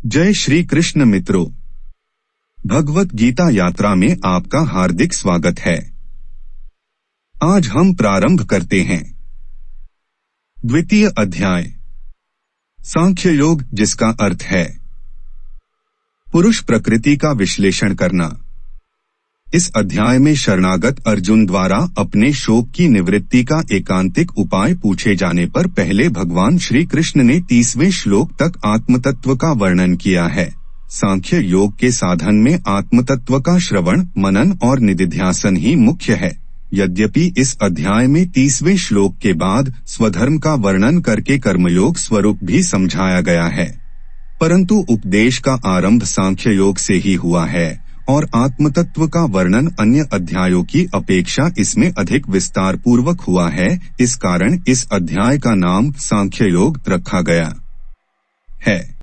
जय श्री कृष्ण मित्रों, भगवत गीता यात्रा में आपका हार्दिक स्वागत है। आज हम प्रारंभ करते हैं द्वितीय अध्याय, सांख्य योग, जिसका अर्थ है पुरुष प्रकृति का विश्लेषण करना। इस अध्याय में शरणागत अर्जुन द्वारा अपने शोक की निवृत्ति का एकांतिक उपाय पूछे जाने पर पहले भगवान श्री कृष्ण ने 30वें श्लोक तक आत्मतत्व का वर्णन किया है। सांख्य योग के साधन में आत्मतत्व का श्रवण, मनन और निदिध्यासन ही मुख्य है। यद्यपि इस अध्याय में 30वें श्लोक के बाद स्वधर्म का वर्णन करके कर्मयोग स्वरूप भी समझाया गया है, परंतु उपदेश का आरंभ सांख्य योग से ही हुआ है और आत्मतत्व का वर्णन अन्य अध्यायों की अपेक्षा इसमें अधिक विस्तार पूर्वक हुआ है। इस कारण इस अध्याय का नाम सांख्य योग रखा गया है।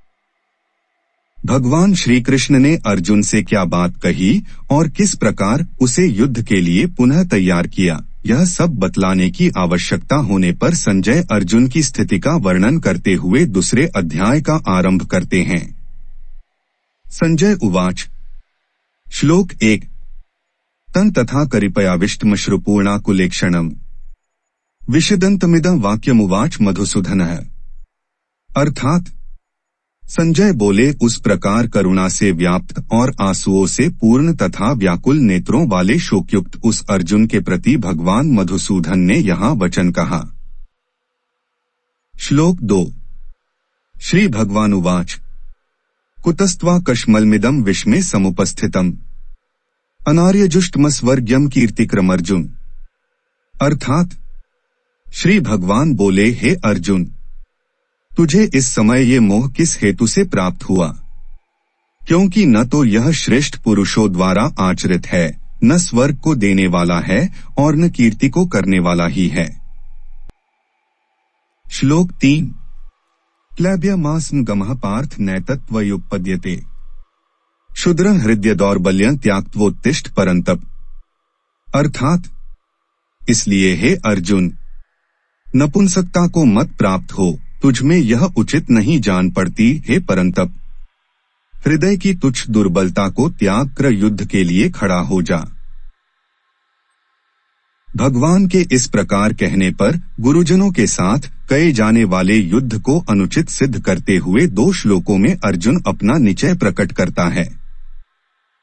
भगवान श्री कृष्ण ने अर्जुन से क्या बात कही और किस प्रकार उसे युद्ध के लिए पुनः तैयार किया, यह सब बतलाने की आवश्यकता होने पर संजय अर्जुन की स्थिति का वर्णन करते हुए दूसरे अध्याय का आरंभ करते हैं। संजय उवाच। श्लोक 1। तन तथा करिपयाविष्टमश्रुपूर्णाकुलेक्षणम् विषदन्तमिदं वाक्यमुवाच मधुसूदनः। अर्थात संजय बोले, उस प्रकार करुणा से व्याप्त और आंसुओं से पूर्ण तथा व्याकुल नेत्रों वाले शोकयुक्त उस अर्जुन के प्रति भगवान मधुसूदन ने यहाँ वचन कहा। श्लोक 2। श्री भगवान उवाच। कुतस्त्वा कश्मलमिदं विष्मे समुपस्थितम् अनार्यजुष्टमस्वर्ग्यम कीर्तिक्रम अर्जुन। अर्थात श्री भगवान बोले, हे अर्जुन, तुझे इस समय ये मोह किस हेतु से प्राप्त हुआ, क्योंकि न तो यह श्रेष्ठ पुरुषों द्वारा आचरित है, न स्वर्ग को देने वाला है और न कीर्ति को करने वाला ही है। श्लोक 3। क्लैब्यमास्न गमः पार्थ नैतत्वयुपपद्यते क्षुद्रं हृदय दौर्बल्यं त्याक्त्वोत्तिष्ठ परंतप। अर्थात इसलिए हे अर्जुन, नपुंसकता को मत प्राप्त हो, तुझमें यह उचित नहीं जान पड़ती, हे परंतप। हृदय की तुच्छ दुर्बलता को त्याग कर युद्ध के लिए खड़ा हो जा। भगवान के इस प्रकार कहने पर गुरुजनों के साथ कहे जाने वाले युद्ध को अनुचित सिद्ध करते हुए 2 श्लोकों में अर्जुन अपना निश्चय प्रकट करता है।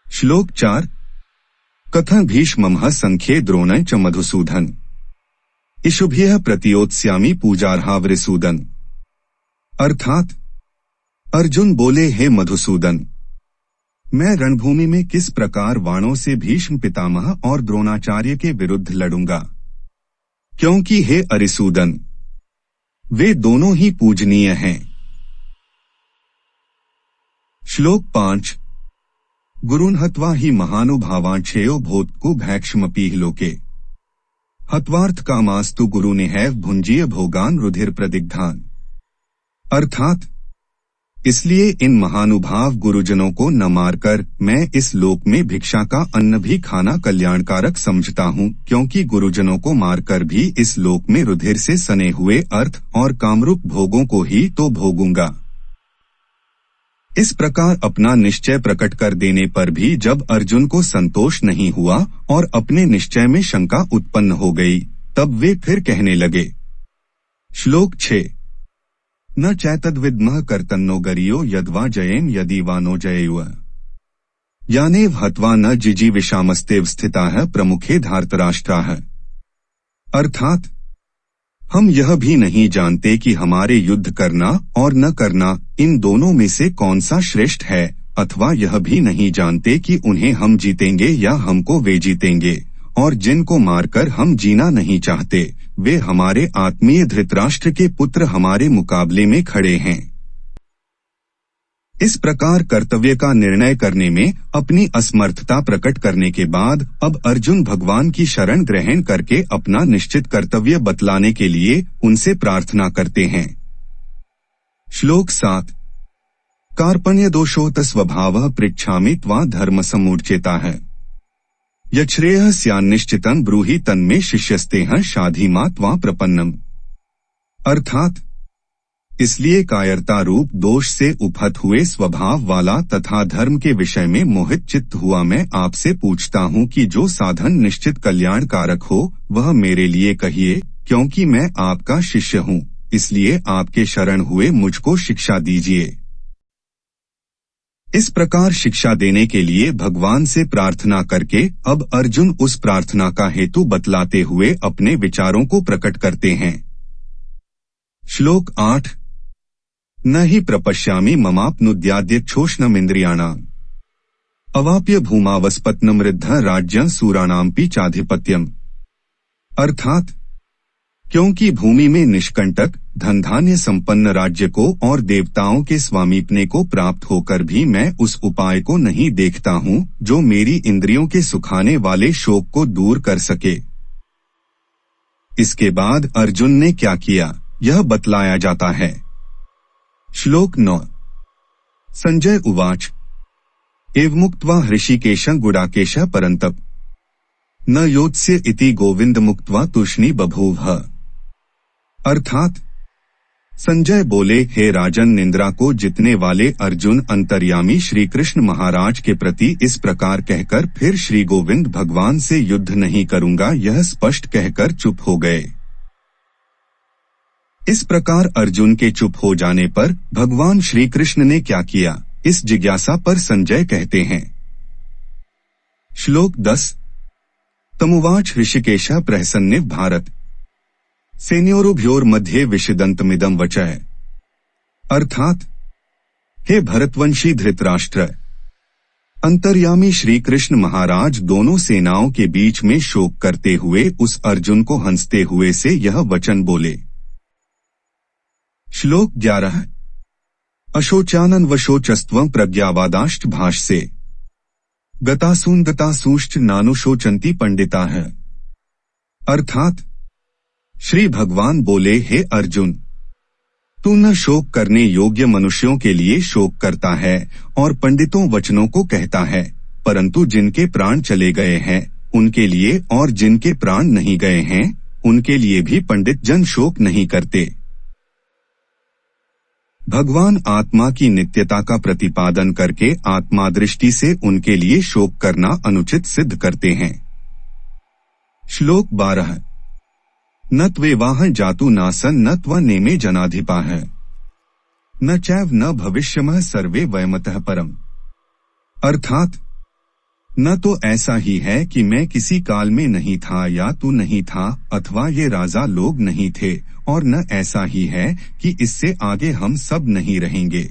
श्लोक 4। कथं भीष्मः संख्ये द्रोणं च मधुसूदन इषुभ्यः प्रतियोत्स्यामि पूजार्हावृसूदन। अर्थात अर्जुन बोले, हे मधुसूदन, मैं रणभूमि में किस प्रकार वाणों से भीष्म पितामह और द्रोणाचार्य के विरुद्ध लड़ूंगा, क्योंकि हे अरिसूदन, वे दोनों ही पूजनीय हैं। श्लोक 5। गुरुन् हत्वा हि महानुभावांक्षेयो भोत्कु भैक्ष्मपीह लोके हत्वार्थ कामास्तु गुरुनिहैव भुंजीय भोगान रुधिर प्रदिग्धान। अर्थात इसलिए इन महानुभाव गुरुजनों को न मारकर मैं इस लोक में भिक्षा का अन्न भी खाना कल्याणकारक समझता हूँ, क्योंकि गुरुजनों को मारकर भी इस लोक में रुधिर से सने हुए अर्थ और कामरूप भोगों को ही तो भोगूंगा। इस प्रकार अपना निश्चय प्रकट कर देने पर भी जब अर्जुन को संतोष नहीं हुआ और अपने निश्चय में शंका उत्पन्न हो गई, तब वे फिर कहने लगे। श्लोक 6। न चैतद्विद्मः कर्तन्नो गरियो यद्वा जयेम यदि वा नो जयेयुः यानेव हत्वा न जिजीविषामस्तेव स्थिताः प्रमुखे धार्तराष्ट्राः। अर्थात हम यह भी नहीं जानते कि हमारे युद्ध करना और न करना इन दोनों में से कौन सा श्रेष्ठ है, अथवा यह भी नहीं जानते कि उन्हें हम जीतेंगे या हमको वे जीतेंगे, और जिनको मारकर हम जीना नहीं चाहते वे हमारे आत्मीय धृतराष्ट्र के पुत्र हमारे मुकाबले में खड़े हैं। इस प्रकार कर्तव्य का निर्णय करने में अपनी असमर्थता प्रकट करने के बाद अब अर्जुन भगवान की शरण ग्रहण करके अपना निश्चित कर्तव्य बतलाने के लिए उनसे प्रार्थना करते हैं। श्लोक 7। कार्पण्य दोषोत स्वभावः पृच्छामि त्वा धर्म समूर्चेताः यच्छ्रेयः स्यान्निश्चितं ब्रूहि तन्मे शिष्यस्तेह शाधि मा त्वा प्रपन्नम। अर्थात इसलिए कायरता रूप दोष से उपहत हुए स्वभाव वाला तथा धर्म के विषय में मोहित चित्त हुआ मैं आपसे पूछता हूँ कि जो साधन निश्चित कल्याणकारक हो वह मेरे लिए कहिए, क्योंकि मैं आपका शिष्य हूँ, इसलिए आपके शरण हुए मुझको शिक्षा दीजिए। इस प्रकार शिक्षा देने के लिए भगवान से प्रार्थना करके अब अर्जुन उस प्रार्थना का हेतु बतलाते हुए अपने विचारों को प्रकट करते हैं। श्लोक 8 न हि प्रपश्यामि ममाप्नुद्याद्यक्षोष्णमिन्द्रियाणाम् अवाप्य भूमावस्पत्नमृद्ध राज्यं सूराणामपि चाधिपत्यम। अर्थात क्योंकि भूमि में निष्कंटक धन धान्य संपन्न राज्य को और देवताओं के स्वामीपने को प्राप्त होकर भी मैं उस उपाय को नहीं देखता हूँ जो मेरी इंद्रियों के सुखाने वाले शोक को दूर कर सके। इसके बाद अर्जुन ने क्या किया यह बतलाया जाता है। श्लोक 9 संजय उवाच एवमुक्त्वा हृषिकेशं गुडाकेशः परन्तप न योत्स्य इति गोविंद मुक्त्वा तूष्णी बभूव। अर्थात संजय बोले, हे राजन, निंद्रा को जितने वाले अर्जुन अंतर्यामी श्री कृष्ण महाराज के प्रति इस प्रकार कहकर फिर श्री गोविंद भगवान से युद्ध नहीं करूंगा यह स्पष्ट कहकर चुप हो गए। इस प्रकार अर्जुन के चुप हो जाने पर भगवान श्री कृष्ण ने क्या किया, इस जिज्ञासा पर संजय कहते हैं। श्लोक 10 तमुवाच ऋषिकेशः प्रहसन्निव भारत सेनयोरुभयोर्मध्ये विषिदन्तमिदं वचः। अर्थात हे भरतवंशी धृतराष्ट्र, अंतर्यामी श्री कृष्ण महाराज दोनों सेनाओं के बीच में शोक करते हुए उस अर्जुन को हंसते हुए से यह वचन बोले। श्लोक 11 अशोचानन वशोचस्त्वं प्रज्ञावादाश्च भाष्ये गतासून गतासूश्च नानुशोचन्ति पंडिताः। अर्थात श्री भगवान बोले, हे अर्जुन, तू न शोक करने योग्य मनुष्यों के लिए शोक करता है और पंडितों वचनों को कहता है, परंतु जिनके प्राण चले गए हैं उनके लिए और जिनके प्राण नहीं गए हैं उनके लिए भी पंडित जन शोक नहीं करते। भगवान आत्मा की नित्यता का प्रतिपादन करके आत्मा दृष्टि से उनके लिए शोक करना अनुचित सिद्ध करते हैं। श्लोक 12 न त्वेवाह जातु नासन न त्वनेमे जनाधिपाः न चैव न भविष्यमः सर्वे वयमतः परम। अर्थात न तो ऐसा ही है कि मैं किसी काल में नहीं था या तू नहीं था अथवा ये राजा लोग नहीं थे, और न ऐसा ही है कि इससे आगे हम सब नहीं रहेंगे।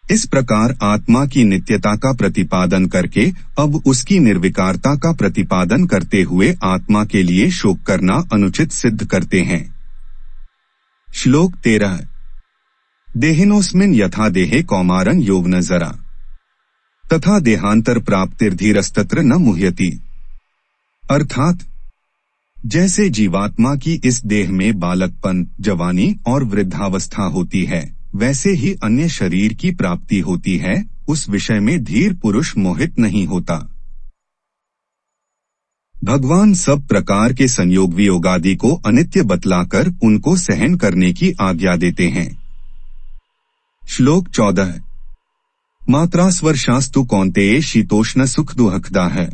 इस प्रकार आत्मा की नित्यता का प्रतिपादन करके अब उसकी निर्विकारता का प्रतिपादन करते हुए आत्मा के लिए शोक करना अनुचित सिद्ध करते हैं। श्लोक 13 देहिनोस्मिन् यथा देहे कौमारं यौवन जरा तथा देहांतर प्राप्तिर्धीरस्तत्र न मुह्यति। अर्थात जैसे जीवात्मा की इस देह में बालकपन, जवानी और वृद्धावस्था होती है, वैसे ही अन्य शरीर की प्राप्ति होती है, उस विषय में धीर पुरुष मोहित नहीं होता। भगवान सब प्रकार के संयोग वियोगादि को अनित्य बतलाकर उनको सहन करने की आज्ञा देते हैं। श्लोक 14 मात्रास्वर्षास्तु कौन्तेय शीतोष्ण सुख दुहकदा है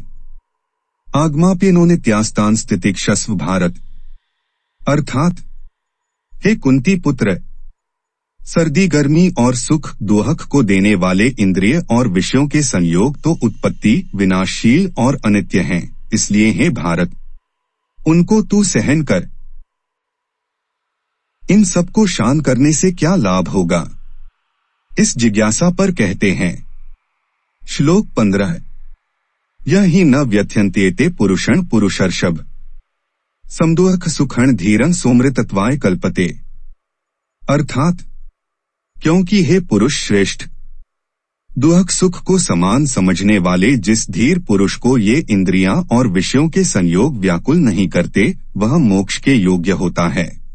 आगमाप्यनो नित्यास्तान स्थितिक्षस्व भारत। अर्थात हे कुंती पुत्र, सर्दी गर्मी और सुख दोहक को देने वाले इंद्रिय और विषयों के संयोग तो उत्पत्ति विनाशशील और अनित्य हैं, इसलिए हे भारत उनको तू सहन कर। इन सबको शान करने से क्या लाभ होगा, इस जिज्ञासा पर कहते हैं। श्लोक 15 यह ही न व्यथ्यन्त्येते पुरुषं पुरुषर्षभ समदुःख सुखं धीरं सोमृतत्वाय कल्पते। अर्थात क्योंकि हे पुरुष श्रेष्ठ, दुःख सुख को समान समझने वाले जिस धीर पुरुष को ये इंद्रियां और विषयों के संयोग व्याकुल नहीं करते, वह मोक्ष के योग्य होता है।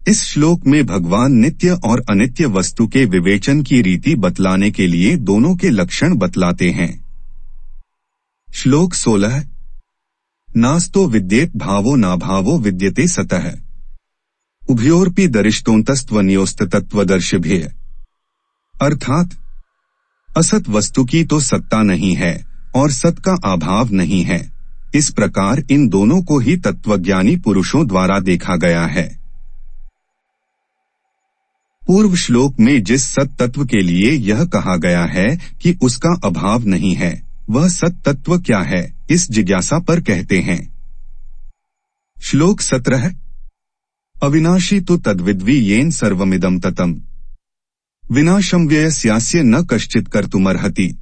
इस श्लोक में भगवान नित्य और अनित्य वस्तु के विवेचन की रीति बतलाने के लिए दोनों के लक्षण बतलाते हैं। श्लोक 16 नास्तो विद्येत भावो नाभावो विद्यते सतः। उभयोरपि दरिष्टोन्तस्त्वन्योस्तत्वदर्शिभिः। अर्थात असत वस्तु की तो सत्ता नहीं है और सत का अभाव नहीं है। इस प्रकार इन दोनों को ही तत्वज्ञानी पुरुषों द्वारा देखा गया है। पूर्व श्लोक में जिस सत तत्व के लिए यह कहा गया है कि उसका अभाव नहीं है, वह सत तत्व क्या है, इस जिज्ञासा पर कहते हैं। श्लोक 17। अविनाशी तु तद्विद्वी येन सर्वमिदं ततम् विनाशं व्ययस्यास्य न कश्चित् कर्तुमर्हति।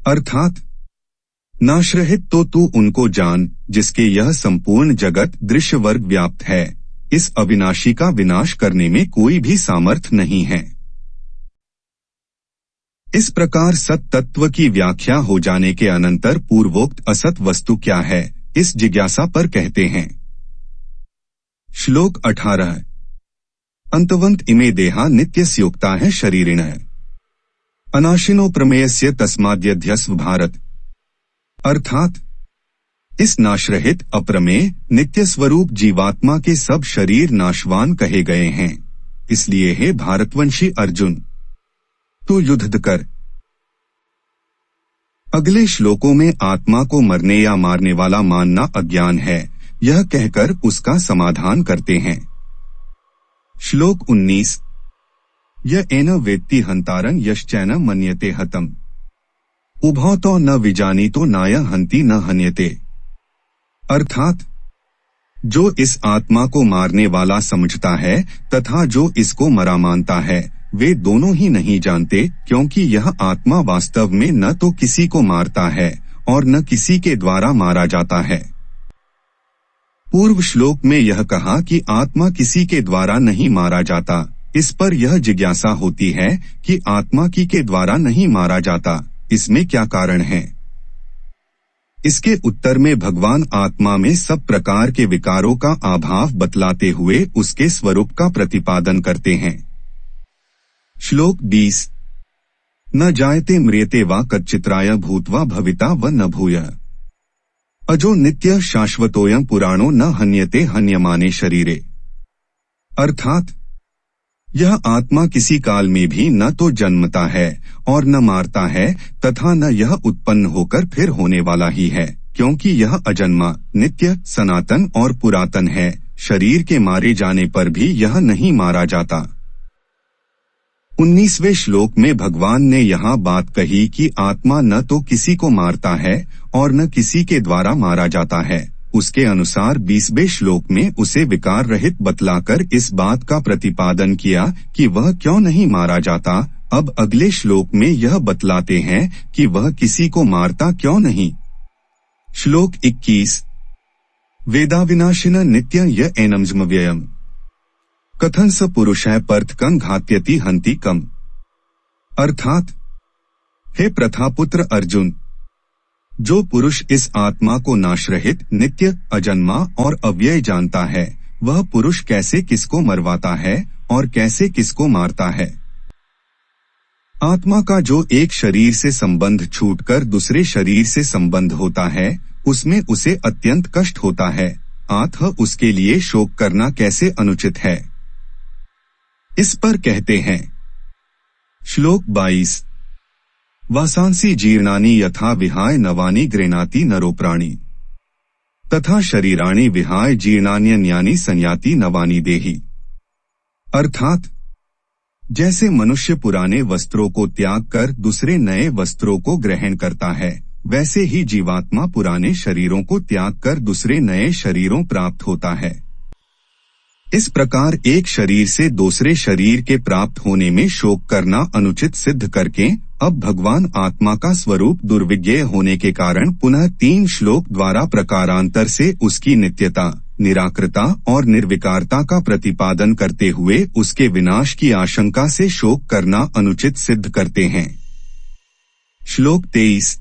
अर्थात नाशरहित तो तू उनको जान जिसके यह संपूर्ण जगत दृश्य वर्ग व्याप्त है। इस अविनाशी का विनाश करने में कोई भी सामर्थ्य नहीं है। इस प्रकार सत तत्व की व्याख्या हो जाने के अनंतर पूर्वोक्त असत वस्तु क्या है, इस जिज्ञासा पर कहते हैं। श्लोक 18। अंतवंत इमे देहा नित्यस्योक्ता है शरीरिणः अनाशिनो प्रमेयस्य तस्माद्यध्यस्व भारत। अर्थात इस नाशरहित अप्रमेय नित्य स्वरूप जीवात्मा के सब शरीर नाशवान कहे गए हैं। इसलिए हे भारतवंशी अर्जुन, तू युद्ध कर। अगले श्लोकों में आत्मा को मरने या मारने वाला मानना अज्ञान है, यह कहकर उसका समाधान करते हैं। श्लोक 19। य एन वेत्ति हंतारं यश्चैन मन्यते हतम् उभौ तो न विजानीतो नाय हंति न हन्यते। अर्थात जो इस आत्मा को मारने वाला समझता है तथा जो इसको मरा मानता है, वे दोनों ही नहीं जानते, क्योंकि यह आत्मा वास्तव में न तो किसी को मारता है और न किसी के द्वारा मारा जाता है। पूर्व श्लोक में यह कहा कि आत्मा किसी के द्वारा नहीं मारा जाता। इस पर यह जिज्ञासा होती है कि आत्मा की के द्वारा नहीं मारा जाता, इसमें क्या कारण है। इसके उत्तर में भगवान आत्मा में सब प्रकार के विकारों का अभाव बतलाते हुए उसके स्वरूप का प्रतिपादन करते हैं। श्लोक 20। न जायते म्रियते वा कच्चित्राय भूत्वा भविता व न भूयः अजो नित्य शाश्वतोयं पुराणो न हन्यते हन्यमाने शरीरे। अर्थात यह आत्मा किसी काल में भी न तो जन्मता है और न मारता है तथा न यह उत्पन्न होकर फिर होने वाला ही है, क्योंकि यह अजन्मा, नित्य, सनातन और पुरातन है। शरीर के मारे जाने पर भी यह नहीं मारा जाता। 19वें श्लोक में भगवान ने यहाँ बात कही कि आत्मा न तो किसी को मारता है और न किसी के द्वारा मारा जाता है। उसके अनुसार 20वें श्लोक में उसे विकार रहित बतलाकर इस बात का प्रतिपादन किया कि वह क्यों नहीं मारा जाता। अब अगले श्लोक में यह बतलाते हैं कि वह किसी को मारता क्यों नहीं। श्लोक 21। वेदाविनाशिन नित्यं य एनम् व्ययम् कथं स पुरुषः पर्थकं घात्यति हन्ति कम्। अर्थात हे प्रथापुत्र अर्जुन, जो पुरुष इस आत्मा को नाशरहित, नित्य, अजन्मा और अव्यय जानता है, वह पुरुष कैसे किसको मरवाता है और कैसे किसको मारता है। आत्मा का जो एक शरीर से संबंध छूटकर दूसरे शरीर से संबंध होता है, उसमें उसे अत्यंत कष्ट होता है, अतः उसके लिए शोक करना कैसे अनुचित है। इस पर कहते हैं। श्लोक 22। वासांसि जीर्णानि यथा विहाय नवानि गृह्णाति नरो प्राणी तथा शरीराणि विहाय जीर्णान्यन्यानि संयाति नवानि देहि। अर्थात जैसे मनुष्य पुराने वस्त्रों को त्याग कर दूसरे नए वस्त्रों को ग्रहण करता है, वैसे ही जीवात्मा पुराने शरीरों को त्याग कर दूसरे नए शरीरों प्राप्त होता है। इस प्रकार एक शरीर से दूसरे शरीर के प्राप्त होने में शोक करना अनुचित सिद्ध करके अब भगवान आत्मा का स्वरूप दुर्विज्ञेय होने के कारण पुनः 3 श्लोक द्वारा प्रकारांतर से उसकी नित्यता, निराकृता और निर्विकारता का प्रतिपादन करते हुए उसके विनाश की आशंका से शोक करना अनुचित सिद्ध करते हैं। श्लोक 23।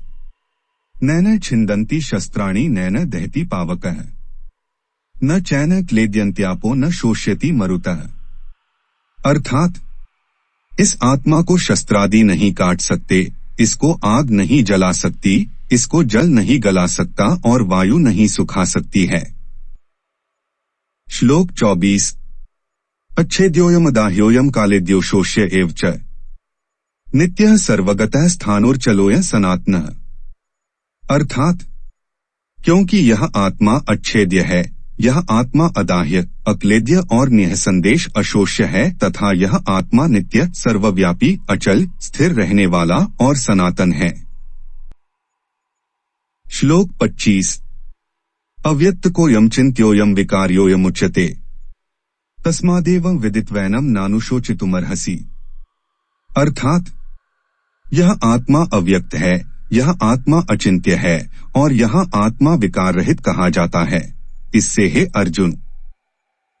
नैन छिन्दन्ति शस्त्राणि नैन दहति पावकः न चैन क्लेद्यन्त्यापो न शोष्यति मरुतः। अर्थात इस आत्मा को शस्त्रादि नहीं काट सकते, इसको आग नहीं जला सकती, इसको जल नहीं गला सकता और वायु नहीं सुखा सकती है। श्लोक 24। अच्छेद्योयम अदाह्योयम कालेद्योशोष्य एव च नित्यः सर्वगतः स्थानोर्चलोय सनातनः। अर्थात क्योंकि यह आत्मा अच्छेद्य है, यह आत्मा अदाह्य, अक्लेद्य और निःसंदेश अशोष्य है तथा यह आत्मा नित्य, सर्वव्यापी, अचल, स्थिर रहने वाला और सनातन है। श्लोक 25। अव्यक्त को यम चिन्त्योयम विकार्योयम उच्यते तस्मादेव विदित्वैनम नानुशोचितुमर्हसि। अर्थात यह आत्मा अव्यक्त है, यह आत्मा अचिंत्य है और यह आत्मा विकार रहित कहा जाता है। इससे हे अर्जुन,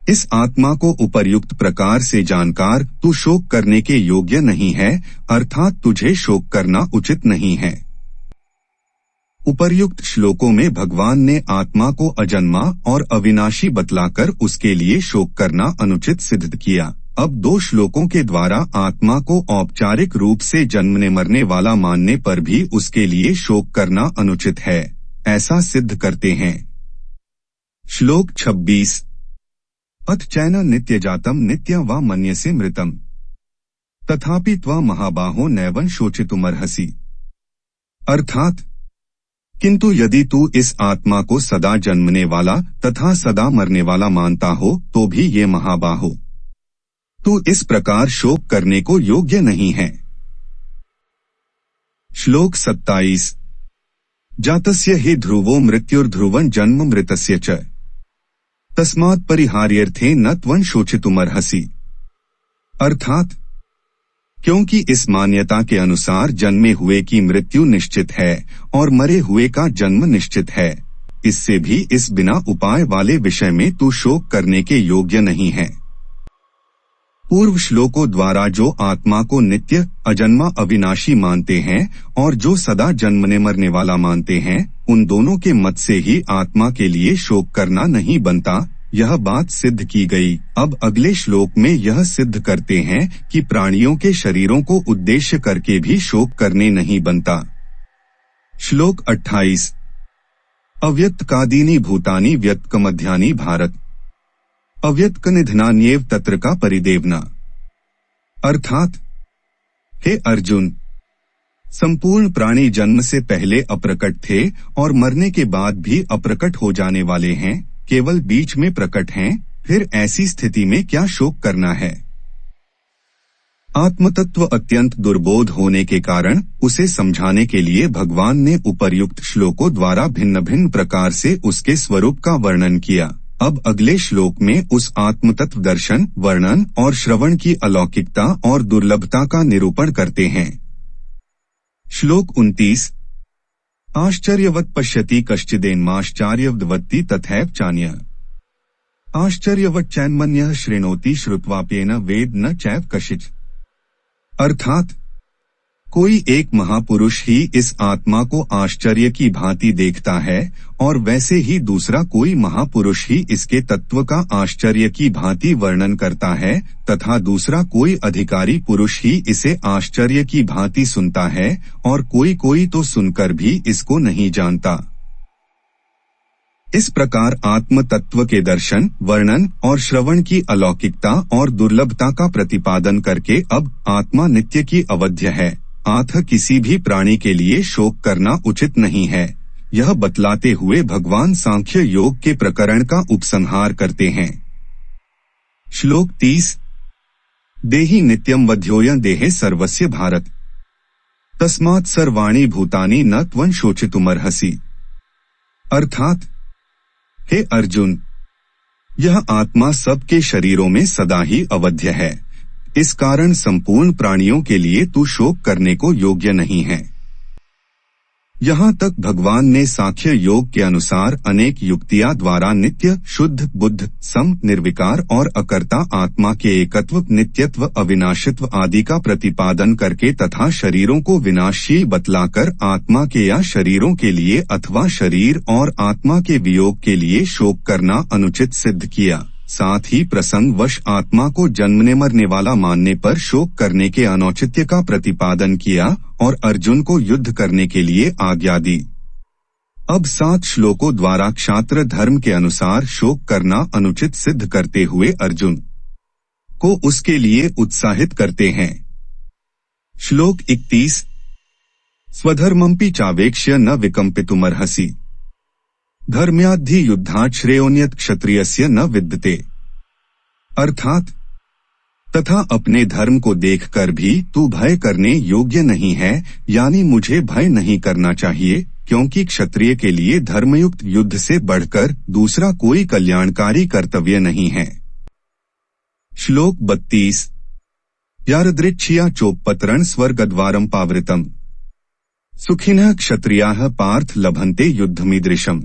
इस आत्मा को उपर्युक्त प्रकार से जानकर तू शोक करने के योग्य नहीं है, अर्थात तुझे शोक करना उचित नहीं है। उपर्युक्त श्लोकों में भगवान ने आत्मा को अजन्मा और अविनाशी बतलाकर उसके लिए शोक करना अनुचित सिद्ध किया। अब 2 श्लोकों के द्वारा आत्मा को औपचारिक रूप से जन्मने मरने वाला मानने पर भी उसके लिए शोक करना अनुचित है, ऐसा सिद्ध करते हैं। श्लोक 26। अथ चैन नित्य जातम नित्य वा मन्यसे मृतम तथापि त्वा महाबाहो नैवं शोचितुमर्हसि। अर्थात किंतु यदि तू इस आत्मा को सदा जन्मने वाला तथा सदा मरने वाला मानता हो तो भी ये महाबाहो, तू इस प्रकार शोक करने को योग्य नहीं है। श्लोक 27। जातस्य हि ध्रुवो मृत्युर्ध्रुवं जन्म मृतस्य च तस्मात् परिहार्यर्थे न त्वं शोचितुमर्हसि। अर्थात क्योंकि इस मान्यता के अनुसार जन्मे हुए की मृत्यु निश्चित है और मरे हुए का जन्म निश्चित है, इससे भी इस बिना उपाय वाले विषय में तू शोक करने के योग्य नहीं है। पूर्व श्लोकों द्वारा जो आत्मा को नित्य, अजन्मा, अविनाशी मानते हैं और जो सदा जन्मने मरने वाला मानते हैं, उन दोनों के मत से ही आत्मा के लिए शोक करना नहीं बनता, यह बात सिद्ध की गई। अब अगले श्लोक में यह सिद्ध करते हैं कि प्राणियों के शरीरों को उद्देश्य करके भी शोक करने नहीं बनता। श्लोक 28। अव्यक्तकादीनि भूतानि व्यक्तकमध्यानि भारत अव्यक्त निधनान्येव तत्र का परिदेवना। अर्थात हे अर्जुन, संपूर्ण प्राणी जन्म से पहले अप्रकट थे और मरने के बाद भी अप्रकट हो जाने वाले हैं, केवल बीच में प्रकट हैं, फिर ऐसी स्थिति में क्या शोक करना है। आत्मतत्व अत्यंत दुर्बोध होने के कारण उसे समझाने के लिए भगवान ने उपर्युक्त श्लोकों द्वारा भिन्न भिन्न प्रकार से उसके स्वरूप का वर्णन किया। अब अगले श्लोक में उस आत्मतत्व दर्शन, वर्णन और श्रवण की अलौकिकता और दुर्लभता का निरूपण करते हैं। श्लोक 29। आश्चर्यवत् पश्यति कश्चिदेन्माश्चर्यवद्वत्ति तथैव चान्यः आश्चर्यवत् चैन्मन्यः शृणोति श्रुत्वाप्येन वेद न चैव कश्चित्। अर्थात कोई एक महापुरुष ही इस आत्मा को आश्चर्य की भांति देखता है और वैसे ही दूसरा कोई महापुरुष ही इसके तत्व का आश्चर्य की भांति वर्णन करता है तथा दूसरा कोई अधिकारी पुरुष ही इसे आश्चर्य की भांति सुनता है और कोई कोई तो सुनकर भी इसको नहीं जानता। इस प्रकार आत्म तत्व के दर्शन, वर्णन और श्रवण की अलौकिकता और दुर्लभता का प्रतिपादन करके अब आत्मा नित्य की अवध्य है, अतः किसी भी प्राणी के लिए शोक करना उचित नहीं है, यह बतलाते हुए भगवान सांख्य योग के प्रकरण का उपसंहार करते हैं। श्लोक 30। देहि नित्यं वध्योऽयं देहे सर्वस्य भारत तस्मात् सर्वाणि भूतानि न त्वं शोचितुमर्हसि। अर्थात हे अर्जुन, यह आत्मा सबके शरीरों में सदा ही अवध्य है, इस कारण संपूर्ण प्राणियों के लिए तू शोक करने को योग्य नहीं है। यहाँ तक भगवान ने सांख्य योग के अनुसार अनेक युक्तियां द्वारा नित्य, शुद्ध, बुद्ध, सम, निर्विकार और अकर्ता आत्मा के एकत्व, नित्यत्व, अविनाशित्व आदि का प्रतिपादन करके तथा शरीरों को विनाशी बतलाकर आत्मा के या शरीरों के लिए अथवा शरीर और आत्मा के वियोग के लिए शोक करना अनुचित सिद्ध किया। साथ ही प्रसंगवश आत्मा को जन्मने मरने वाला मानने पर शोक करने के अनौचित्य का प्रतिपादन किया और अर्जुन को युद्ध करने के लिए आज्ञा दी। अब 7 श्लोकों द्वारा क्षात्र धर्म के अनुसार शोक करना अनुचित सिद्ध करते हुए अर्जुन को उसके लिए उत्साहित करते हैं। श्लोक 31। स्वधर्मंपि चावेक्ष्य न विकंपितुमर्हसि, धर्म्याद्धि युद्धात् श्रेयोन्यत क्षत्रियस्य न विद्यते। अर्थात तथा अपने धर्म को देखकर भी तू भय करने योग्य नहीं है, यानी मुझे भय नहीं करना चाहिए, क्योंकि क्षत्रिय के लिए धर्मयुक्त युद्ध से बढ़कर दूसरा कोई कल्याणकारी कर्तव्य नहीं है। श्लोक 32। यारदृच्छिया चोपपतरण स्वर्गद्वारम पावृतम, सुखिनः क्षत्रियाः पार्थ लभन्ते युद्धमीदृशम।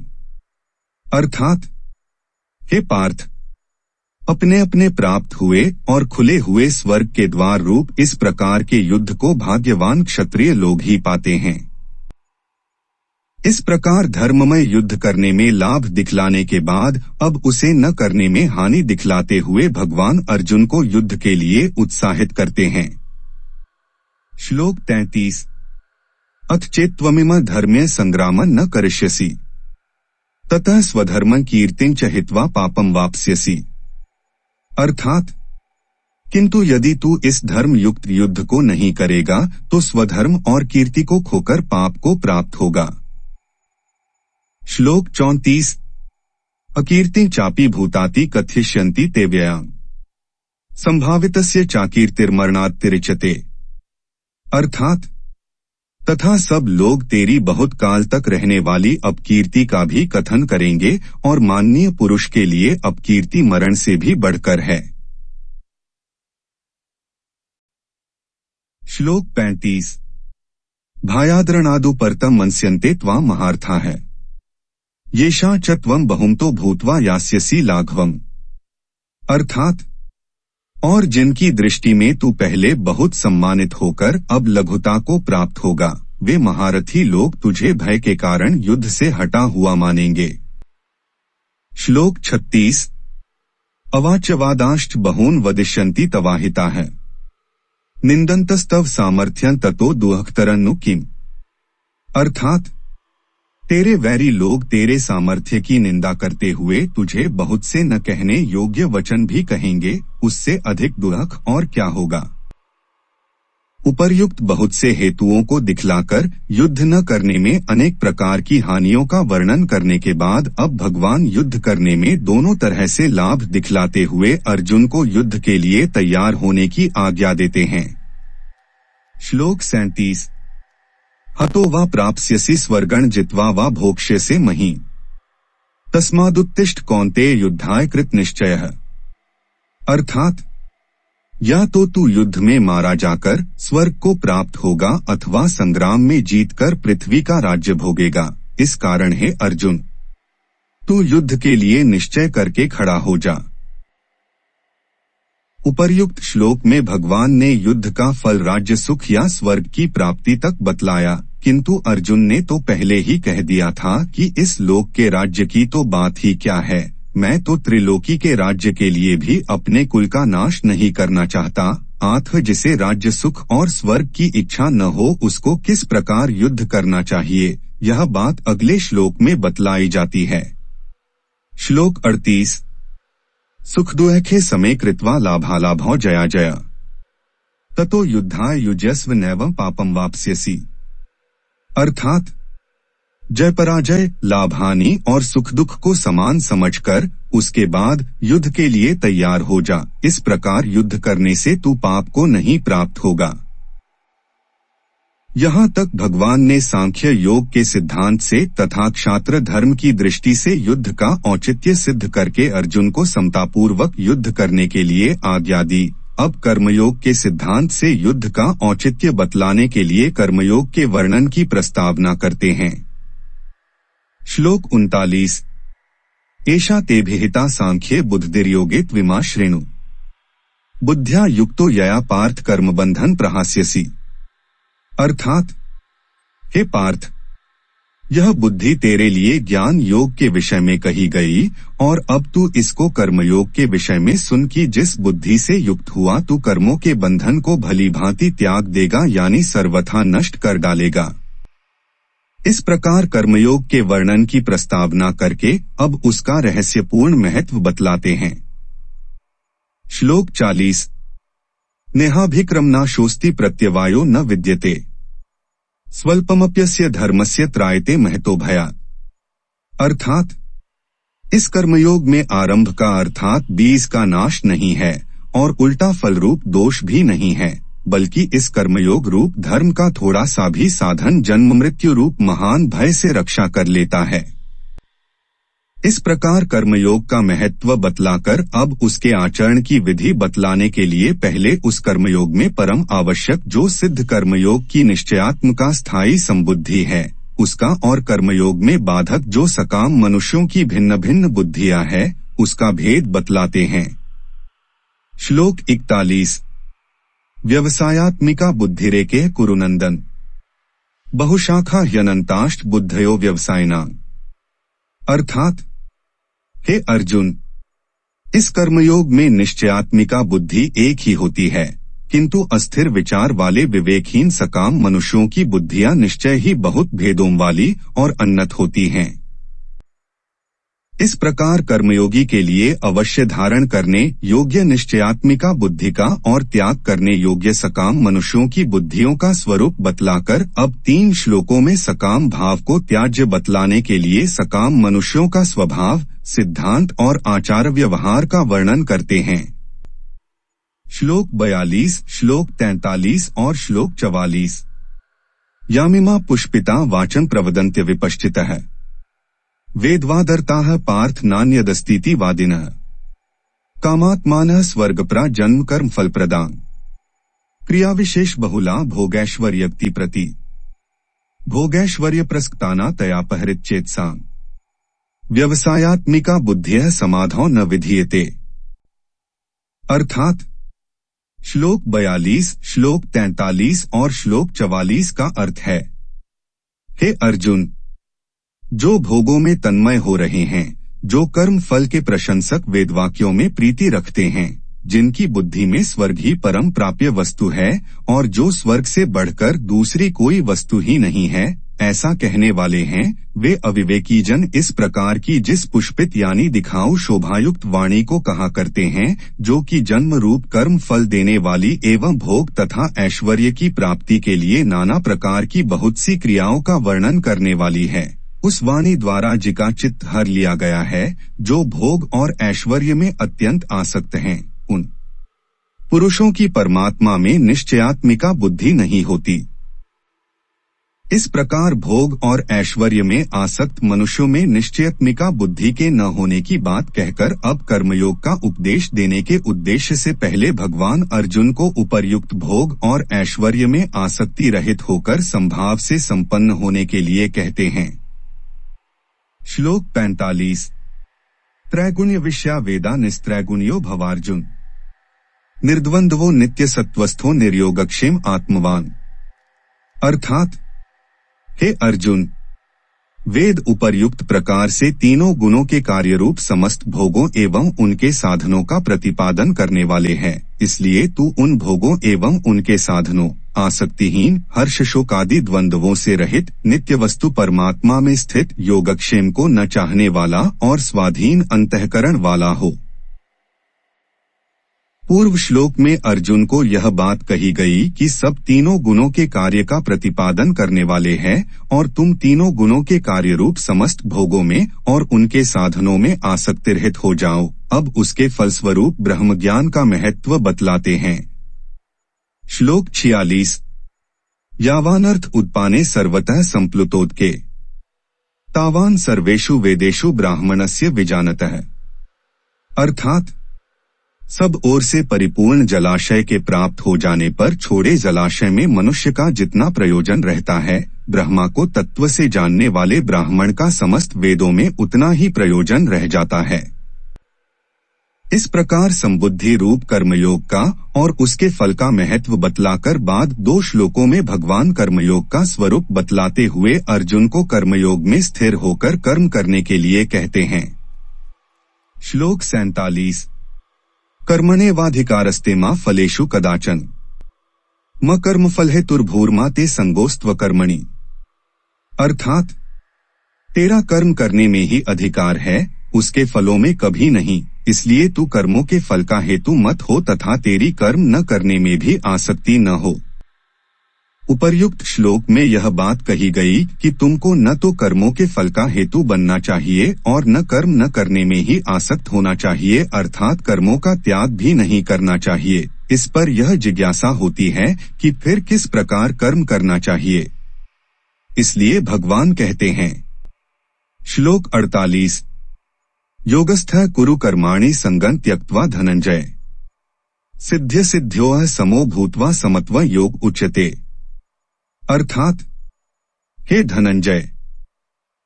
अर्थात हे पार्थ, अपने अपने प्राप्त हुए और खुले हुए स्वर्ग के द्वार रूप इस प्रकार के युद्ध को भाग्यवान क्षत्रिय लोग ही पाते हैं। इस प्रकार धर्ममय युद्ध करने में लाभ दिखलाने के बाद अब उसे न करने में हानि दिखलाते हुए भगवान अर्जुन को युद्ध के लिए उत्साहित करते हैं। श्लोक 33। अथ चेत्त्वमिम धर्म्य संग्रामं न करिष्यसि, ततः स्वधर्मं कीर्तिं च हित्वा पापं वाप्स्यसि। अर्थात किंतु यदि तू इस धर्म युक्त युद्ध को नहीं करेगा तो स्वधर्म और कीर्ति को खोकर पाप को प्राप्त होगा। श्लोक 34। अकीर्ति चापि भूताति कथयिष्यन्ति ते व्ययाम्, संभावितस्य चाकीर्तिर्मरणात्तिरिच्यते। अर्थात तथा सब लोग तेरी बहुत काल तक रहने वाली अपकीर्ति का भी कथन करेंगे और माननीय पुरुष के लिए अपकीर्ति मरण से भी बढ़कर है। श्लोक 35। भायाद्रणादु परतम मनस्यन्ते त्वां महार्था है, येषां च त्वं बहुमतो भूत्वा यास्यसि लाघवम्। अर्थात और जिनकी दृष्टि में तू पहले बहुत सम्मानित होकर अब लघुता को प्राप्त होगा, वे महारथी लोग तुझे भय के कारण युद्ध से हटा हुआ मानेंगे। श्लोक 36। अवाच्यवादाश्च बहून् वदिष्यन्ति तवाहिता है, निंदन्तस्तव सामर्थ्यं ततो दुःखतरन्नु किम्। अर्थात तेरे वैरी लोग तेरे सामर्थ्य की निंदा करते हुए तुझे बहुत से न कहने योग्य वचन भी कहेंगे, उससे अधिक दुख और क्या होगा। उपर्युक्त बहुत से हेतुओं को दिखलाकर युद्ध न करने में अनेक प्रकार की हानियों का वर्णन करने के बाद अब भगवान युद्ध करने में दोनों तरह से लाभ दिखलाते हुए अर्जुन को युद्ध के लिए तैयार होने की आज्ञा देते हैं। श्लोक 37। हतो वा प्राप्स्यसि स्वर्गं जित्वा वा भोक्ष्यसे महीं, तस्मादुत्तिष्ठ कौन्तेय युद्धाय कृत निश्चयः। अर्थात या तो तू युद्ध में मारा जाकर स्वर्ग को प्राप्त होगा अथवा संग्राम में जीतकर पृथ्वी का राज्य भोगेगा। इस कारण है अर्जुन, तू युद्ध के लिए निश्चय करके खड़ा हो जा। उपर्युक्त श्लोक में भगवान ने युद्ध का फल राज्य सुख या स्वर्ग की प्राप्ति तक बतलाया, किंतु अर्जुन ने तो पहले ही कह दिया था कि इस लोक के राज्य की तो बात ही क्या है, मैं तो त्रिलोकी के राज्य के लिए भी अपने कुल का नाश नहीं करना चाहता। आत्म जिसे राज्य सुख और स्वर्ग की इच्छा न हो उसको किस प्रकार युद्ध करना चाहिए, यह बात अगले श्लोक में बतलाई जाती है। श्लोक 38। सुख दुःखे समे कृत्वा लाभालाभौ जया जया, ततो युद्धाय युज्यस्व नैवं पापं वाप्स्यसि। अर्थात जय पराजय लाभ हानि और सुख दुख को समान समझकर उसके बाद युद्ध के लिए तैयार हो जा। इस प्रकार युद्ध करने से तू पाप को नहीं प्राप्त होगा। यहाँ तक भगवान ने सांख्य योग के सिद्धांत से तथा क्षात्र धर्म की दृष्टि से युद्ध का औचित्य सिद्ध करके अर्जुन को समतापूर्वक युद्ध करने के लिए आज्ञा दी। अब कर्मयोग के सिद्धांत से युद्ध का औचित्य बतलाने के लिए कर्मयोग के वर्णन की प्रस्तावना करते हैं। श्लोक 39। एषा ते विहिता सांख्ये बुद्धिर्योगे त्विमा श्रेणु, बुद्ध्या युक्तो यया पार्थ कर्मबंधन प्रहास्यसि। अर्थात हे पार्थ, यह बुद्धि तेरे लिए ज्ञान योग के विषय में कही गई और अब तू इसको कर्मयोग के विषय में सुन कि जिस बुद्धि से युक्त हुआ तू कर्मों के बंधन को भली भांति त्याग देगा, यानी सर्वथा नष्ट कर डालेगा। इस प्रकार कर्मयोग के वर्णन की प्रस्तावना करके अब उसका रहस्यपूर्ण महत्व बतलाते हैं। श्लोक 40 नेहाभिक्रमना शोस्ति प्रत्यवायो न विद्यते स्वल्पमप्यस्य धर्मस्य त्रायते महतो भयात्। अर्थात इस कर्मयोग में आरंभ का अर्थात बीज का नाश नहीं है और उल्टा फल रूप दोष भी नहीं है, बल्कि इस कर्मयोग रूप धर्म का थोड़ा सा भी साधन जन्म मृत्यु रूप महान भय से रक्षा कर लेता है। इस प्रकार कर्मयोग का महत्व बतलाकर अब उसके आचरण की विधि बतलाने के लिए पहले उस कर्मयोग में परम आवश्यक जो सिद्ध कर्मयोग की निश्चयात्मका स्थायी संबुद्धि है उसका और कर्मयोग में बाधक जो सकाम मनुष्यों की भिन्न भिन्न बुद्धियां है उसका भेद बतलाते हैं। श्लोक 41 व्यवसायात्मिका बुद्धिरेके कुरुनंदन बहुशाखा ह्यनंताष्ट बुद्धयो व्यवसायिना। अर्थात हे अर्जुन, इस कर्मयोग में निश्चयात्मिका बुद्धि एक ही होती है, किंतु अस्थिर विचार वाले विवेकहीन सकाम मनुष्यों की बुद्धियां निश्चय ही बहुत भेदों वाली और उन्नत होती हैं। इस प्रकार कर्मयोगी के लिए अवश्य धारण करने योग्य निश्चयात्मिका बुद्धि का और त्याग करने योग्य सकाम मनुष्यों की बुद्धियों का स्वरूप बतलाकर अब 3 श्लोकों में सकाम भाव को त्याज्य बतलाने के लिए सकाम मनुष्यों का स्वभाव, सिद्धांत और आचार व्यवहार का वर्णन करते हैं। श्लोक 42, श्लोक 43 और श्लोक 44 यामिमा पुष्पिता वाचन प्रवदन्त्य विपश्चितः वेदवादर्ताः पार्थ नान्यदस्तीति वादिनः कामात्मानः स्वर्गप्रा जन्म कर्म फलप्रदान क्रिया विशेष बहुला भोगैश्वर्यक्ति प्रति भोगैश्वर्य प्रस्क्ताना तयापहरित चेतसां व्यवसायात्मिका बुद्धियः समाधौ न विधीयते। अर्थात श्लोक 42, श्लोक 43 और श्लोक 44 का अर्थ है, हे अर्जुन, जो भोगों में तन्मय हो रहे हैं, जो कर्म फल के प्रशंसक वेदवाक्यों में प्रीति रखते हैं, जिनकी बुद्धि में स्वर्ग ही परम प्राप्य वस्तु है और जो स्वर्ग से बढ़कर दूसरी कोई वस्तु ही नहीं है, ऐसा कहने वाले हैं, वे अविवेकी जन इस प्रकार की जिस पुष्पित यानी दिखाऊ शोभायुक्त वाणी को कहा करते हैं, जो कि जन्म रूप कर्म फल देने वाली एवं भोग तथा ऐश्वर्य की प्राप्ति के लिए नाना प्रकार की बहुत सी क्रियाओं का वर्णन करने वाली है, उस वाणी द्वारा जिका चित्त हर लिया गया है, जो भोग और ऐश्वर्य में अत्यंत आसक्त हैं, उन पुरुषों की परमात्मा में निश्चयात्मिका बुद्धि नहीं होती। इस प्रकार भोग और ऐश्वर्य में आसक्त मनुष्यों में निश्चयात्मिका बुद्धि के न होने की बात कहकर अब कर्मयोग का उपदेश देने के उद्देश्य से पहले भगवान अर्जुन को उपर्युक्त भोग और ऐश्वर्य में आसक्ति रहित होकर संभाव से संपन्न होने के लिए कहते हैं। श्लोक 45 त्रैगुण्य विषया वेदा निस्त्रैगुण्यो भवार्जुन निर्द्वंद्वो नित्य सत्वस्थो निर्योगक्षेम आत्मवान। अर्थात हे अर्जुन, वेद उपर्युक्त प्रकार से तीनों गुणों के कार्यरूप समस्त भोगों एवं उनके साधनों का प्रतिपादन करने वाले हैं, इसलिए तू उन भोगों एवं उनके साधनों, आसक्तिहीन हर्ष शोकादि द्वंद्वों से रहित नित्य वस्तु परमात्मा में स्थित योगक्षेम को न चाहने वाला और स्वाधीन अंतःकरण वाला हो। पूर्व श्लोक में अर्जुन को यह बात कही गई कि सब तीनों गुणों के कार्य का प्रतिपादन करने वाले हैं और तुम तीनों गुणों के कार्य रूप समस्त भोगों में और उनके साधनों में आसक्ति रहित हो जाओ। अब उसके फलस्वरूप ब्रह्म ज्ञान का महत्व बतलाते हैं। श्लोक 46 यावानर्थ उत्पाने सर्वतः संप्लुतोदके तावान सर्वेषु वेदेषु ब्राह्मणस्य विजानतः। अर्थात सब ओर से परिपूर्ण जलाशय के प्राप्त हो जाने पर छोड़े जलाशय में मनुष्य का जितना प्रयोजन रहता है, ब्रह्मा को तत्व से जानने वाले ब्राह्मण का समस्त वेदों में उतना ही प्रयोजन रह जाता है। इस प्रकार संबुद्धि रूप कर्मयोग का और उसके फल का महत्व बतलाकर बाद 2 श्लोकों में भगवान कर्मयोग का स्वरूप बतलाते हुए अर्जुन को कर्मयोग में स्थिर होकर कर्म करने के लिए कहते हैं। श्लोक 47 कर्मणेवाधिकारस्ते मा फलेषु कदाचन म कर्मफल हेतुर्भूर्मा ते संगोस्त्व कर्मणि। अर्थात तेरा कर्म करने में ही अधिकार है, उसके फलों में कभी नहीं, इसलिए तू कर्मों के फल का हेतु मत हो तथा तेरी कर्म न करने में भी आसक्ति न हो। उपर्युक्त श्लोक में यह बात कही गई कि तुमको न तो कर्मों के फल का हेतु बनना चाहिए और न कर्म न करने में ही आसक्त होना चाहिए, अर्थात कर्मों का त्याग भी नहीं करना चाहिए। इस पर यह जिज्ञासा होती है कि फिर किस प्रकार कर्म करना चाहिए। इसलिए भगवान कहते हैं, श्लोक 48, योगस्थः कुरु कर्माणि संगं त्यक्त्वा धनंजय सिद्ध्य सिद्ध्योः समो भूत्वा समत्व योग उच्यते। अर्थात, हे धनंजय,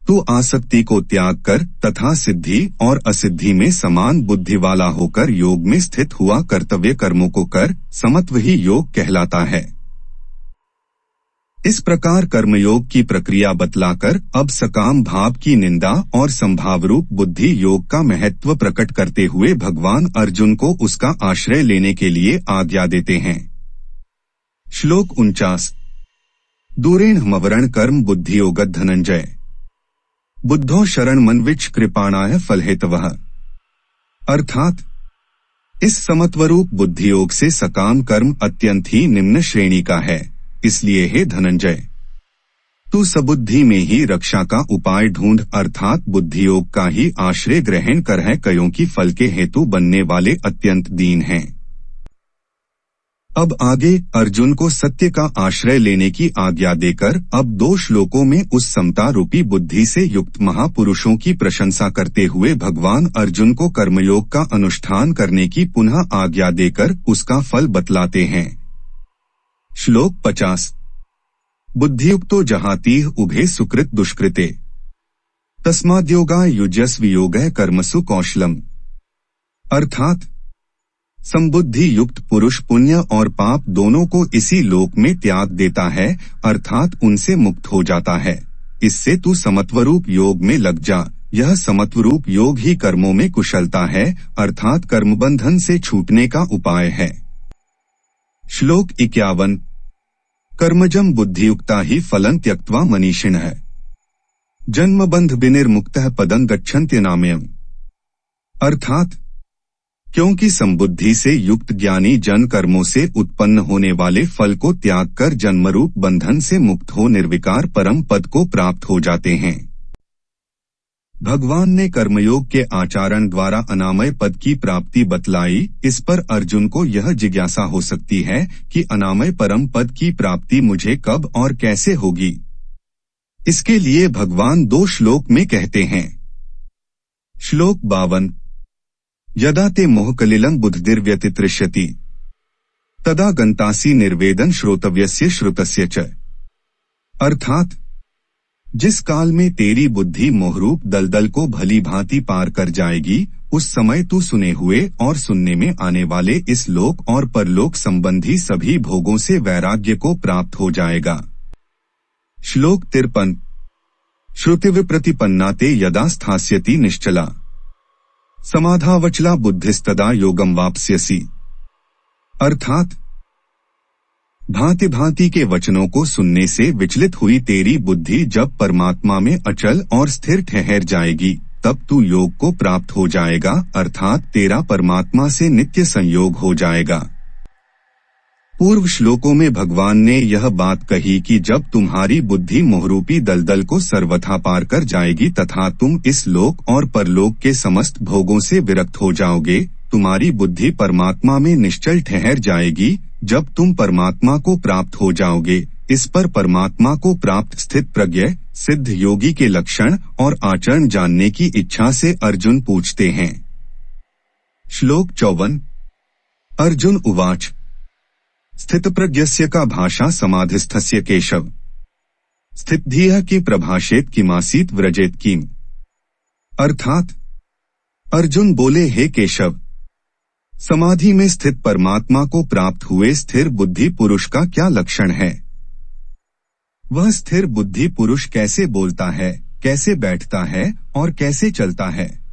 तू आसक्ति को त्याग कर तथा सिद्धि और असिद्धि में समान बुद्धि वाला होकर योग में स्थित हुआ कर्तव्य कर्मों को कर, समत्व ही योग कहलाता है। इस प्रकार कर्मयोग की प्रक्रिया बतलाकर अब सकाम भाव की निंदा और संभावरूप बुद्धि योग का महत्व प्रकट करते हुए भगवान अर्जुन को उसका आश्रय लेने के लिए आज्ञा देते हैं। श्लोक 49, दूरेण मवरण कर्म बुद्धि योगद धनंजय बुद्धो शरण मनविच कृपाणाय फलहेतवः। अर्थात, इस समत्वरूप बुद्धि योग से सकाम कर्म अत्यंत ही निम्न श्रेणी का है, इसलिए हे धनंजय, तू सबुद्धि में ही रक्षा का उपाय ढूंढ, अर्थात बुद्धि योग का ही आश्रय ग्रहण कर है, कयों की फल के हेतु बनने वाले अत्यंत दीन हैं। अब आगे अर्जुन को सत्य का आश्रय लेने की आज्ञा देकर अब 2 श्लोकों में उस समता रूपी बुद्धि से युक्त महापुरुषों की प्रशंसा करते हुए भगवान अर्जुन को कर्मयोग का अनुष्ठान करने की पुनः आज्ञा देकर उसका फल बतलाते हैं। श्लोक 50, बुद्धियुक्तो जहातीह उभे सुकृत दुष्कृते तस्माद्योगा युज्यस्व योगः कर्मसु कौशलम। अर्थात, संबुद्धि युक्त पुरुष पुण्य और पाप दोनों को इसी लोक में त्याग देता है, अर्थात उनसे मुक्त हो जाता है। इससे तू समत्वरूप योग में लग जा। यह समत्वरूप योग ही कर्मों में कुशलता है, अर्थात कर्मबंधन से छूटने का उपाय है। श्लोक 51, कर्मजं बुद्धियुक्ता ही फलं त्यक्त्वा मनीषिणः जन्मबंध विनिर्मुक्तः पदं गच्छन्त्यनामयम्। अर्थात, क्योंकि संबुद्धि से युक्त ज्ञानी जन कर्मों से उत्पन्न होने वाले फल को त्याग कर जन्मरूप बंधन से मुक्त हो निर्विकार परम पद को प्राप्त हो जाते हैं। भगवान ने कर्मयोग के आचरण द्वारा अनामय पद की प्राप्ति बतलाई। इस पर अर्जुन को यह जिज्ञासा हो सकती है कि अनामय परम पद की प्राप्ति मुझे कब और कैसे होगी। इसके लिए भगवान 2 श्लोक में कहते हैं। श्लोक 52, यदा ते मोहकलिलं बुद्धिर्व्यतितृष्यति तदा गंतासि निर्वेदन श्रोतव्यस्य श्रुतस्य च। अर्थात, जिस काल में तेरी बुद्धि मोहरूप दलदल को भली भांति पार कर जाएगी, उस समय तू सुने हुए और सुनने में आने वाले इस लोक और परलोक संबंधी सभी भोगों से वैराग्य को प्राप्त हो जाएगा। श्लोक 53, श्रुतिविप्रतिपन्ना ते यदा स्थास्यति निश्चला समाधावचला बुद्धिस्तदा योगम वाप्स्यसि। अर्थात, भांति भांति के वचनों को सुनने से विचलित हुई तेरी बुद्धि जब परमात्मा में अचल और स्थिर ठहर जाएगी, तब तू योग को प्राप्त हो जाएगा, अर्थात तेरा परमात्मा से नित्य संयोग हो जाएगा। पूर्व श्लोकों में भगवान ने यह बात कही कि जब तुम्हारी बुद्धि मोहरूपी दलदल को सर्वथा पार कर जाएगी तथा तुम इस लोक और परलोक के समस्त भोगों से विरक्त हो जाओगे, तुम्हारी बुद्धि परमात्मा में निश्चल ठहर जाएगी। जब तुम परमात्मा को प्राप्त हो जाओगे, इस पर परमात्मा को प्राप्त स्थित प्रज्ञ सिद्ध योगी के लक्षण और आचरण जानने की इच्छा से अर्जुन पूछते हैं। श्लोक 54, अर्जुन उवाच स्थितप्रज्ञस्य का भाषा समाधिस्थस्य केशव स्थितधियः की प्रभाषेत किमासीत व्रजेत किम। अर्थात, अर्जुन बोले, हे केशव, समाधि में स्थित परमात्मा को प्राप्त हुए स्थिर बुद्धि पुरुष का क्या लक्षण है? वह स्थिर बुद्धि पुरुष कैसे बोलता है, कैसे बैठता है और कैसे चलता है?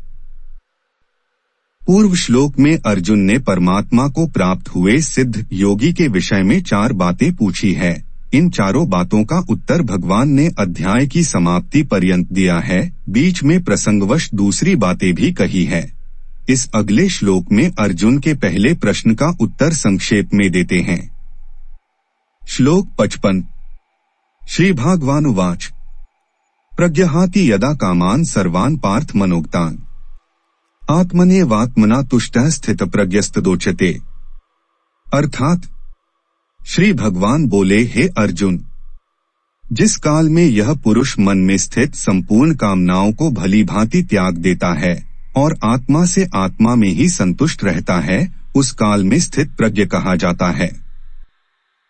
पूर्व श्लोक में अर्जुन ने परमात्मा को प्राप्त हुए सिद्ध योगी के विषय में 4 बातें पूछी है। इन चारों बातों का उत्तर भगवान ने अध्याय की समाप्ति पर्यंत दिया है, बीच में प्रसंगवश दूसरी बातें भी कही है। इस अगले श्लोक में अर्जुन के पहले प्रश्न का उत्तर संक्षेप में देते हैं। श्लोक 55। श्री भगवानुवाच प्रज्ञहाति यदा कामान सर्वान् पार्थ मनोक्तान् आत्मनेवात्मना तुष्टः स्थित प्रज्ञस्तदोच्यते। अर्थात श्री भगवान बोले, हे अर्जुन, जिस काल में यह पुरुष मन में स्थित संपूर्ण कामनाओं को भली भांति त्याग देता है और आत्मा से आत्मा में ही संतुष्ट रहता है, उस काल में स्थित प्रज्ञ कहा जाता है।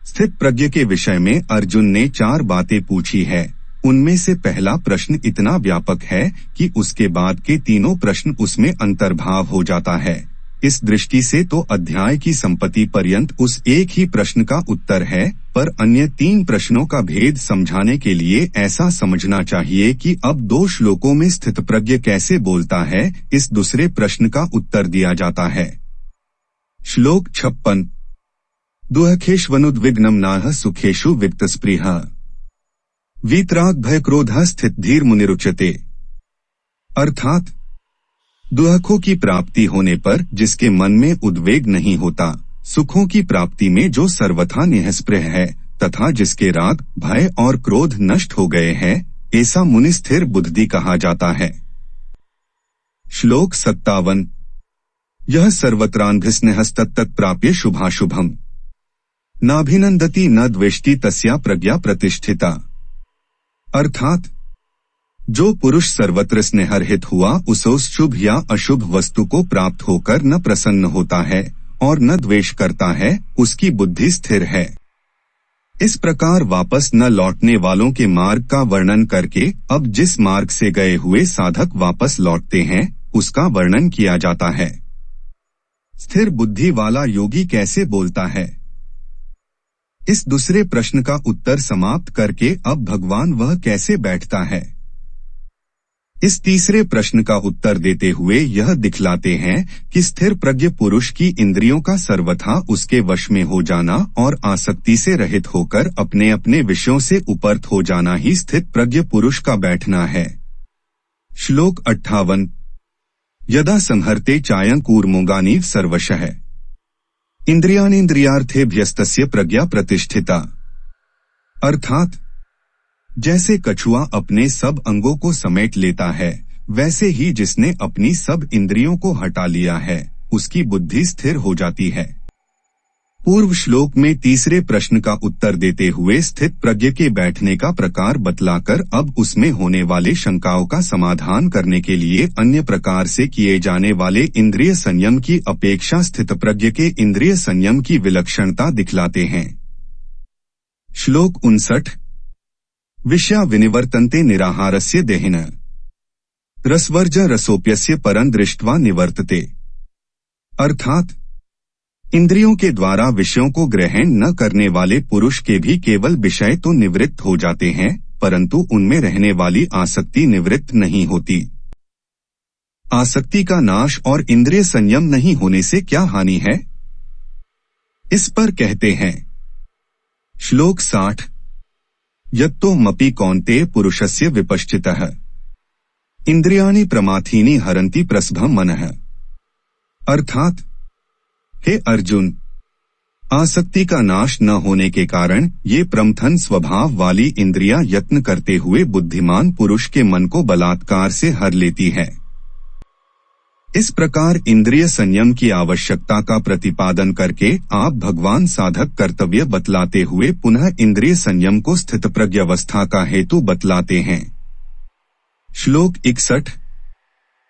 स्थित प्रज्ञ के विषय में अर्जुन ने 4 बातें पूछी है। उनमें से पहला प्रश्न इतना व्यापक है कि उसके बाद के तीनों प्रश्न उसमें अंतर्भाव हो जाता है। इस दृष्टि से तो अध्याय की संपत्ति पर्यंत उस एक ही प्रश्न का उत्तर है, पर अन्य 3 प्रश्नों का भेद समझाने के लिए ऐसा समझना चाहिए कि अब 2 श्लोकों में स्थित प्रज्ञ कैसे बोलता है, इस दूसरे प्रश्न का उत्तर दिया जाता है। श्लोक 56। दुःखेष्वनुद्विग्नं नाह सुखेषु वित्तस्पृहः वीतराग भय क्रोधः स्थित धीर मुनिरुच्यते। अर्थात दुखों की प्राप्ति होने पर जिसके मन में उद्वेग नहीं होता, सुखों की प्राप्ति में जो सर्वथा निःस्पृह है तथा जिसके राग भय और क्रोध नष्ट हो गए हैं, ऐसा मुनि स्थिर बुद्धि कहा जाता है। श्लोक 57। यह सर्वत्रान्भिस्नेहस्तत्तत् प्राप्य शुभाशुभम् नाभिनंदति न द्वेष्टि तस्या प्रज्ञा प्रतिष्ठिता। अर्थात जो पुरुष सर्वत्र स्नेहरहित हुआ उसे शुभ या अशुभ वस्तु को प्राप्त होकर न प्रसन्न होता है और न द्वेष करता है, उसकी बुद्धि स्थिर है। इस प्रकार वापस न लौटने वालों के मार्ग का वर्णन करके अब जिस मार्ग से गए हुए साधक वापस लौटते हैं, उसका वर्णन किया जाता है। स्थिर बुद्धि वाला योगी कैसे बोलता है, इस दूसरे प्रश्न का उत्तर समाप्त करके अब भगवान वह कैसे बैठता है, इस तीसरे प्रश्न का उत्तर देते हुए यह दिखलाते हैं कि स्थिर प्रज्ञ पुरुष की इंद्रियों का सर्वथा उसके वश में हो जाना और आसक्ति से रहित होकर अपने अपने विषयों से उपरत हो जाना ही स्थित प्रज्ञ पुरुष का बैठना है। श्लोक 58। यदा संहर्ते चायं कूर्मोगानीव सर्वशः इंद्रियाणीन्द्रियार्थेभ्यस्तस्य प्रज्ञा प्रतिष्ठिता। अर्थात जैसे कछुआ अपने सब अंगों को समेट लेता है, वैसे ही जिसने अपनी सब इंद्रियों को हटा लिया है, उसकी बुद्धि स्थिर हो जाती है। पूर्व श्लोक में तीसरे प्रश्न का उत्तर देते हुए स्थित प्रज्ञ के बैठने का प्रकार बतलाकर अब उसमें होने वाले शंकाओं का समाधान करने के लिए अन्य प्रकार से किए जाने वाले इंद्रिय संयम की अपेक्षा स्थित प्रज्ञ के इंद्रिय संयम की विलक्षणता दिखलाते हैं। श्लोक 59। विषया विनिवर्तन्ते निराहारस्य देहिन रसवर्ज रसोप्यस्य परं दृष्ट्वा निवर्तते। अर्थात इंद्रियों के द्वारा विषयों को ग्रहण न करने वाले पुरुष के भी केवल विषय तो निवृत्त हो जाते हैं, परंतु उनमें रहने वाली आसक्ति निवृत्त नहीं होती। आसक्ति का नाश और इंद्रिय संयम नहीं होने से क्या हानि है, इस पर कहते हैं। श्लोक 60। यत्तो मपि कौन्तेय पुरुषस्य विपश्चितः इंद्रियाणि प्रमाथीनि हरन्ति प्रसभं मनः। अर्थात हे अर्जुन, आसक्ति का नाश न होने के कारण ये प्रमथन स्वभाव वाली इंद्रियां यत्न करते हुए बुद्धिमान पुरुष के मन को बलात्कार से हर लेती है। इस प्रकार इंद्रिय संयम की आवश्यकता का प्रतिपादन करके आप भगवान साधक कर्तव्य बतलाते हुए पुनः इंद्रिय संयम को स्थित प्रज्ञावस्था का हेतु बतलाते हैं। श्लोक 61।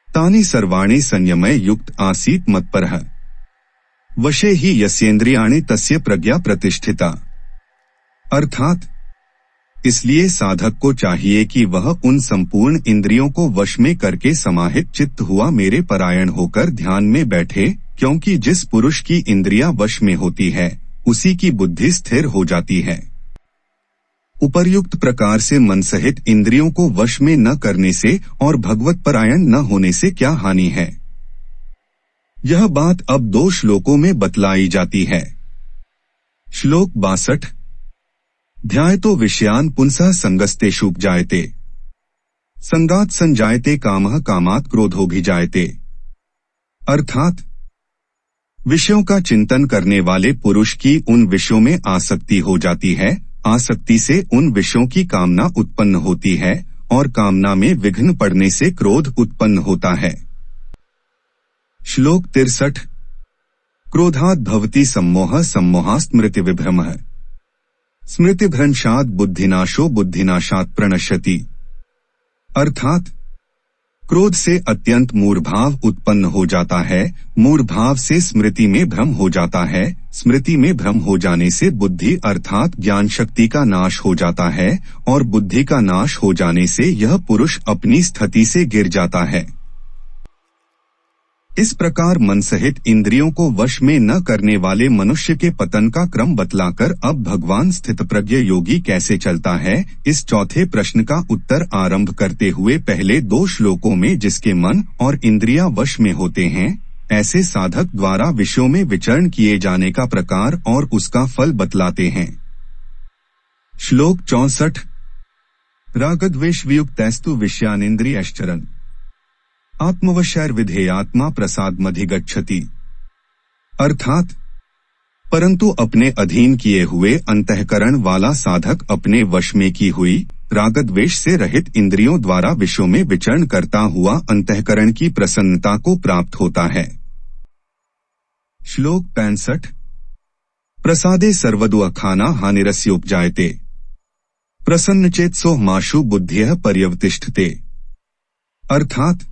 तानि सर्वाणि संयमय युक्त आसीत मत्परः वशे ही यस्येन्द्रियाणि तस्य प्रज्ञा प्रतिष्ठिता। अर्थात इसलिए साधक को चाहिए कि वह उन संपूर्ण इंद्रियों को वश में करके समाहित चित्त हुआ मेरे परायण होकर ध्यान में बैठे, क्योंकि जिस पुरुष की इंद्रियां वश में होती है उसी की बुद्धि स्थिर हो जाती है। उपर्युक्त प्रकार से मन सहित इंद्रियों को वश में न करने से और भगवत परायण न होने से क्या हानि है, यह बात अब 2 श्लोकों में बतलाई जाती है। श्लोक 62। ध्यायतो विषयान् पुंसः संगस्तेषु जायते, संगात् संजायते कामः, कामात् क्रोधोऽभिजायते। अर्थात विषयों का चिंतन करने वाले पुरुष की उन विषयों में आसक्ति हो जाती है, आसक्ति से उन विषयों की कामना उत्पन्न होती है और कामना में विघ्न पड़ने से क्रोध उत्पन्न होता है। श्लोक 63। क्रोधात् भवति सम्मोहः, सम्मोहात् स्मृति विभ्रमः, स्मृतिभ्रंशात् बुद्धिनाशो, बुद्धिनाशात् प्रणश्यति। अर्थात क्रोध से अत्यंत मूढ़भाव उत्पन्न हो जाता है, मूढ़भाव से स्मृति में भ्रम हो जाता है, स्मृति में भ्रम हो जाने से बुद्धि अर्थात ज्ञान शक्ति का नाश हो जाता है और बुद्धि का नाश हो जाने से यह पुरुष अपनी स्थिति से गिर जाता है। इस प्रकार मन सहित इंद्रियों को वश में न करने वाले मनुष्य के पतन का क्रम बतलाकर अब भगवान स्थितप्रज्ञ योगी कैसे चलता है, इस चौथे प्रश्न का उत्तर आरंभ करते हुए पहले 2 श्लोकों में जिसके मन और इंद्रियां वश में होते हैं, ऐसे साधक द्वारा विषयों में विचरण किए जाने का प्रकार और उसका फल बतलाते हैं। श्लोक 64। रागद्वेष वियुक्तैस्तु विषयानिन्द्रियश्चरन्, आत्मवशैर्विधेयात्मा प्रसादमधिगच्छति। अर्थात परंतु अपने अधीन किए हुए अंतःकरण वाला साधक अपने वश में की हुई रागद्वेष से रहित इंद्रियों द्वारा विषयों में विचरण करता हुआ अंतःकरण की प्रसन्नता को प्राप्त होता है। श्लोक 65। प्रसादे सर्वदु अखाना हानिरस्योपजायते, प्रसन्नचेतसो माशु बुद्धियः पर्यवतिष्ठते। अर्थात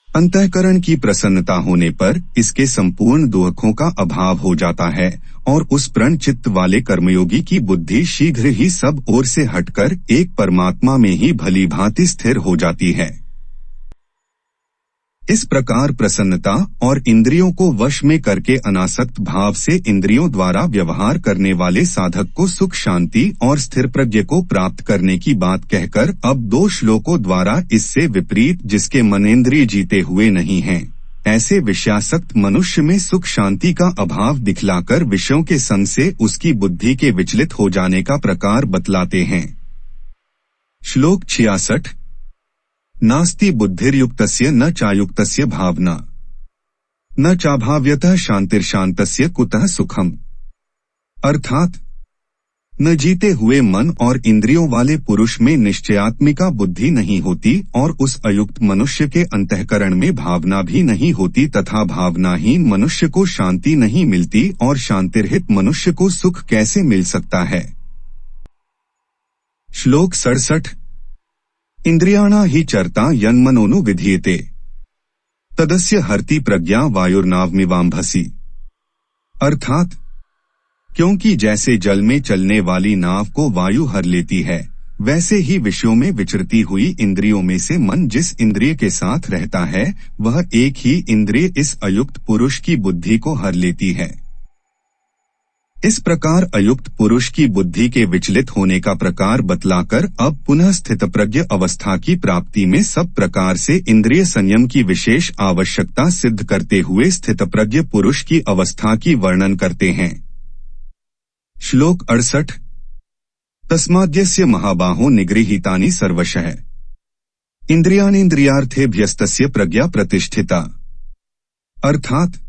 अंतःकरण की प्रसन्नता होने पर इसके संपूर्ण दुखों का अभाव हो जाता है और उस प्रण चित्त वाले कर्मयोगी की बुद्धि शीघ्र ही सब ओर से हटकर एक परमात्मा में ही भली भांति स्थिर हो जाती है। इस प्रकार प्रसन्नता और इंद्रियों को वश में करके अनासक्त भाव से इंद्रियों द्वारा व्यवहार करने वाले साधक को सुख, शांति और स्थिर प्रज्ञ को प्राप्त करने की बात कहकर अब 2 श्लोकों द्वारा इससे विपरीत जिसके मनेन्द्रिय जीते हुए नहीं हैं, ऐसे विषयासक्त मनुष्य में सुख शांति का अभाव दिखलाकर विषयों के संग से उसकी बुद्धि के विचलित हो जाने का प्रकार बतलाते हैं। श्लोक 66। नास्ति बुद्धिर्युक्तस्य न चायुक्तस्य भावना, न चाभाव्यतः शांतिर्शांतस्य कुतः सुखम। अर्थात न जीते हुए मन और इंद्रियों वाले पुरुष में निश्चयात्मिका बुद्धि नहीं होती और उस अयुक्त मनुष्य के अंतःकरण में भावना भी नहीं होती तथा भावनाहीन मनुष्य को शांति नहीं मिलती और शांतिरहित मनुष्य को सुख कैसे मिल सकता है। श्लोक 67। इंद्रियाणा हि चरता यन्मनोनु विधीयते, तदस्य हरति प्रज्ञा वायुर्नावमिवाम्भसि। अर्थात क्योंकि जैसे जल में चलने वाली नाव को वायु हर लेती है, वैसे ही विषयों में विचरती हुई इंद्रियों में से मन जिस इंद्रिय के साथ रहता है वह एक ही इंद्रिय इस अयुक्त पुरुष की बुद्धि को हर लेती है। इस प्रकार अयुक्त पुरुष की बुद्धि के विचलित होने का प्रकार बतलाकर अब पुनः स्थितप्रज्ञ अवस्था की प्राप्ति में सब प्रकार से इंद्रिय संयम की विशेष आवश्यकता सिद्ध करते हुए स्थितप्रज्ञ पुरुष की अवस्था की वर्णन करते हैं। श्लोक 68। तस्माद्यस्य महाबाहो निगृहीतानि सर्वशः, इंद्रियाणीन्द्रियार्थेभ्यस्तस्य प्रज्ञा प्रतिष्ठिता। अर्थात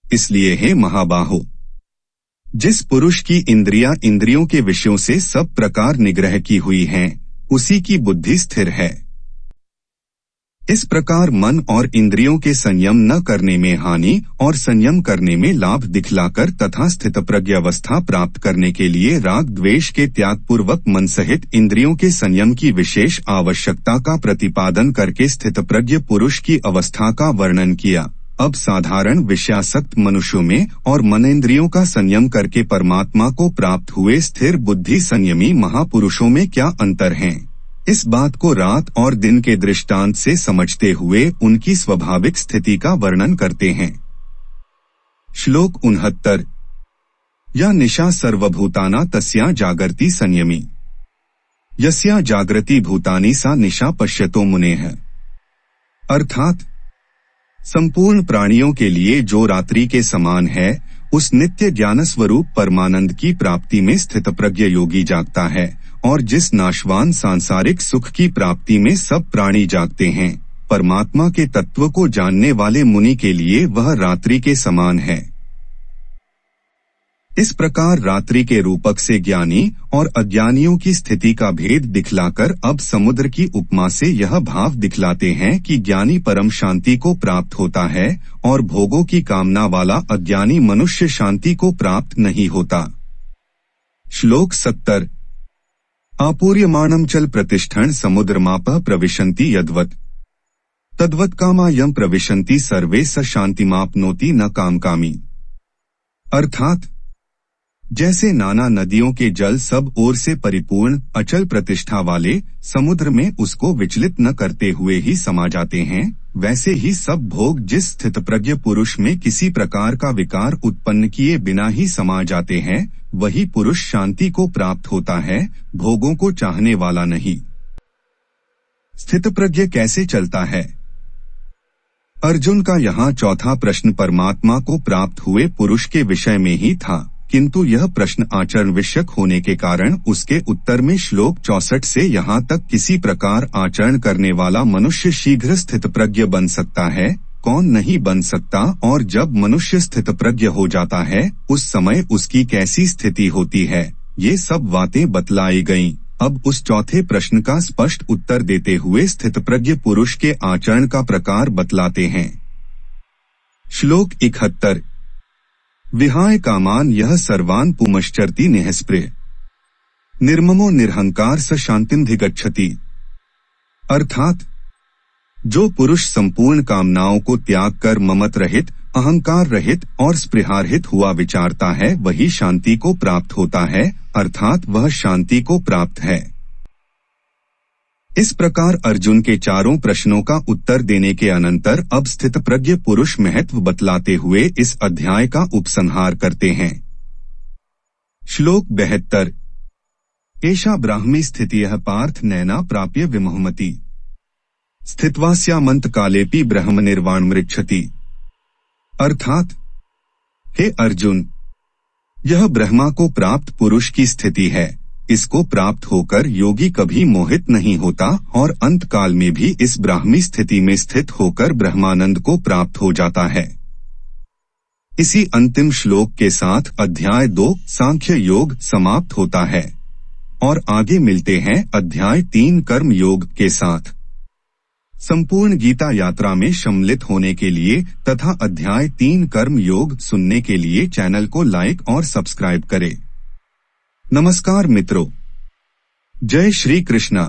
इसलिए हे महाबाहो, जिस पुरुष की इंद्रियां इंद्रियों के विषयों से सब प्रकार निग्रह की हुई हैं, उसी की बुद्धि स्थिर है। इस प्रकार मन और इंद्रियों के संयम न करने में हानि और संयम करने में लाभ दिखलाकर तथा स्थितप्रज्ञ अवस्था प्राप्त करने के लिए राग द्वेष के त्याग पूर्वक मन सहित इंद्रियों के संयम की विशेष आवश्यकता का प्रतिपादन करके स्थितप्रज्ञ पुरुष की अवस्था का वर्णन किया। अब साधारण विषयासक्त मनुष्यों में और मनेन्द्रियों का संयम करके परमात्मा को प्राप्त हुए स्थिर बुद्धि संयमी महापुरुषों में क्या अंतर है, इस बात को रात और दिन के दृष्टांत से समझते हुए उनकी स्वाभाविक स्थिति का वर्णन करते हैं। श्लोक 69। या निशा सर्वभूताना तस्या जागर्ति संयमी, यस्या जागृति भूतानि सा निशा पश्यतो मुनेः। अर्थात संपूर्ण प्राणियों के लिए जो रात्रि के समान है उस नित्य ज्ञान स्वरूप परमानंद की प्राप्ति में स्थित प्रज्ञ योगी जागता है, और जिस नाशवान सांसारिक सुख की प्राप्ति में सब प्राणी जागते हैं, परमात्मा के तत्व को जानने वाले मुनि के लिए वह रात्रि के समान है। इस प्रकार रात्रि के रूपक से ज्ञानी और अज्ञानियों की स्थिति का भेद दिखलाकर अब समुद्र की उपमा से यह भाव दिखलाते हैं कि ज्ञानी परम शांति को प्राप्त होता है और भोगों की कामना वाला अज्ञानी मनुष्य शांति को प्राप्त नहीं होता। श्लोक 70। आपूर्यमाणं चल प्रतिष्ठन् समुद्रमापः प्रविशन्ति यद्वत् तद्वत् कामा यं प्रविशन्ति सर्वे स शांतिमाप्नोति न कामकामी। अर्थात जैसे नाना नदियों के जल सब ओर से परिपूर्ण अचल प्रतिष्ठा वाले समुद्र में उसको विचलित न करते हुए ही समा जाते हैं, वैसे ही सब भोग जिस स्थित प्रज्ञ पुरुष में किसी प्रकार का विकार उत्पन्न किए बिना ही समा जाते हैं, वही पुरुष शांति को प्राप्त होता है, भोगों को चाहने वाला नहीं। स्थित प्रज्ञ कैसे चलता है? अर्जुन का यहाँ चौथा प्रश्न परमात्मा को प्राप्त हुए पुरुष के विषय में ही था, किंतु यह प्रश्न आचरण विषयक होने के कारण उसके उत्तर में श्लोक 64 से यहाँ तक किसी प्रकार आचरण करने वाला मनुष्य शीघ्र स्थित प्रज्ञ बन सकता है, कौन नहीं बन सकता, और जब मनुष्य स्थित प्रज्ञ हो जाता है उस समय उसकी कैसी स्थिति होती है, ये सब बातें बतलाई गईं। अब उस चौथे प्रश्न का स्पष्ट उत्तर देते हुए स्थित प्रज्ञ पुरुष के आचरण का प्रकार बतलाते हैं। श्लोक 71। विहाय कामान यह सर्वान पुमश्चरति निःस्पृह निर्ममो निरहंकार स शांतिमधिगच्छति। अर्थात जो पुरुष संपूर्ण कामनाओं को त्याग कर ममत रहित, अहंकार रहित और स्पृहारहित हुआ विचारता है, वही शांति को प्राप्त होता है, अर्थात वह शांति को प्राप्त है। इस प्रकार अर्जुन के चारों प्रश्नों का उत्तर देने के अनंतर अब स्थित प्रज्ञ पुरुष महत्व बतलाते हुए इस अध्याय का उपसंहार करते हैं। श्लोक 72। एषा ब्राह्मी स्थितियः पार्थ नैना प्राप्य विमोहमति स्थित्वास्यामंत कालेपि ब्रह्म निर्वाण मृच्छति। अर्थात हे अर्जुन, यह ब्रह्मा को प्राप्त पुरुष की स्थिति है, इसको प्राप्त होकर योगी कभी मोहित नहीं होता और अंत काल में भी इस ब्राह्मी स्थिति में स्थित होकर ब्रह्मानंद को प्राप्त हो जाता है। इसी अंतिम श्लोक के साथ अध्याय 2 सांख्य योग समाप्त होता है और आगे मिलते हैं अध्याय 3 कर्म योग के साथ। संपूर्ण गीता यात्रा में सम्मिलित होने के लिए तथा अध्याय 3 कर्म योग सुनने के लिए चैनल को लाइक और सब्सक्राइब करें। नमस्कार मित्रों, जय श्री कृष्णा।